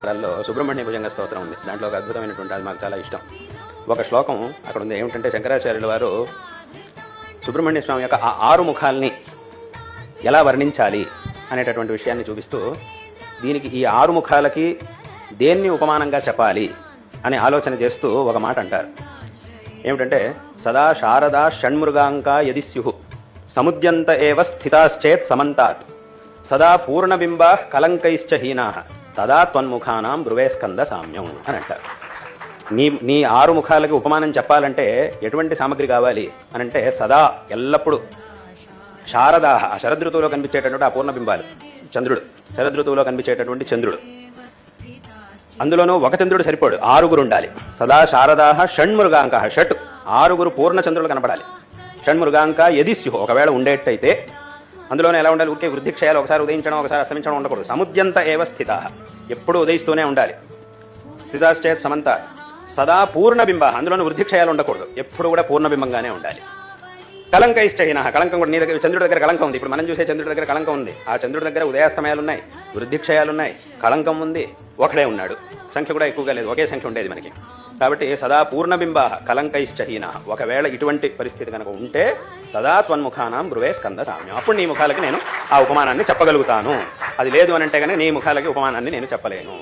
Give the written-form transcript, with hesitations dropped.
లలో సుబ్రహ్మణ్య భుజంగ స్తోత్రం ఉంది. దాంట్లో ఒక అద్భుతమైనటువంటి, అది మాకు చాలా ఇష్టం. ఒక శ్లోకం అక్కడ ఉంది. ఏమిటంటే శంకరాచార్యుల వారు సుబ్రహ్మణ్య స్వామి యొక్క ఆ 6 ముఖాల్ని ఎలా వర్ణించాలి అనేటటువంటి విషయాన్ని చూపిస్తూ, దీనికి ఈ 6 ముఖాలకి దేన్ని ఉపమానంగా చెప్పాలి అని ఆలోచన చేస్తూ ఒక మాట అంటారు. ఏమిటంటే, సదా శారదా షణ్మృగాంకా యది స్యు సముద్యంత ఏవ స్థితాశ్చేత్ సమంతాత్ సదా పూర్ణబింబా కలంకైశ్చ హీనా తదా త్వన్ముఖానాం బ్రువే స్కంద సామ్యం అని అంటారు. నీ 6 ముఖాలకి ఉపమానం చెప్పాలంటే ఎటువంటి సామగ్రి కావాలి అని అంటే, సదా ఎల్లప్పుడూ శారదాహ, ఆ శరదృతువులో కనిపించేటటువంటి ఆ పూర్ణబింబాలు, చంద్రుడు, శరదృతువులో కనిపించేటటువంటి చంద్రుడు, అందులోనూ ఒక చంద్రుడు సరిపోడు, 6 ఉండాలి. సదా శారదాహ షణ్మృగాంక, 6 పూర్ణ చంద్రులు కనపడాలి. షణ్మృగాంక యది స్యు, ఒకవేళ ఉండేటైతే అందులోనే ఎలా ఉండాలి? ఊరికే వృద్ధిక్షయాలు, ఒకసారి ఉదయించడం ఒకసారి అస్తమించడం ఉండకూడదు. సముద్యంత ఏవ స్థిత, ఎప్పుడు ఉదయిస్తూనే ఉండాలి. స్థితాశ్చేత్ సమంత సదా పూర్ణబింబ, అందులోనే వృద్ధిక్షయాలు ఉండకూడదు, ఎప్పుడు కూడా పూర్ణబింబంగానే ఉండాలి. కలంకైష్టహీన, కలంకం కూడా నీ దగ్గర, చంద్రుడి దగ్గర కలంకం ఉంది. ఇప్పుడు మనం చూసే చంద్రుడి దగ్గర కలంకం ఉంది. ఆ చంద్రుడి దగ్గర ఉదయాస్తమయాలు ఉన్నాయి, వృద్ధిక్షయాలున్నాయి, కలంకం ఉంది, ఒకడే ఉన్నాడు. సంఖ్య కూడా ఎక్కువగా లేదు, ఒకే సంఖ్య ఉండేది మనకి. కాబట్టి సదా పూర్ణబింబ కలంకైశ్చహీన, ఒకవేళ ఇటువంటి పరిస్థితి కనుక ఉంటే సదా త్వన్ముఖానాం బ్రువే స్కంద సామ్యం, అప్పుడు నీ ముఖాలకి నేను ఆ ఉపమానాన్ని చెప్పగలుగుతాను. అది లేదు అని అంటే కనుక నీ ముఖాలకి ఉపమానాన్ని నేను చెప్పలేను.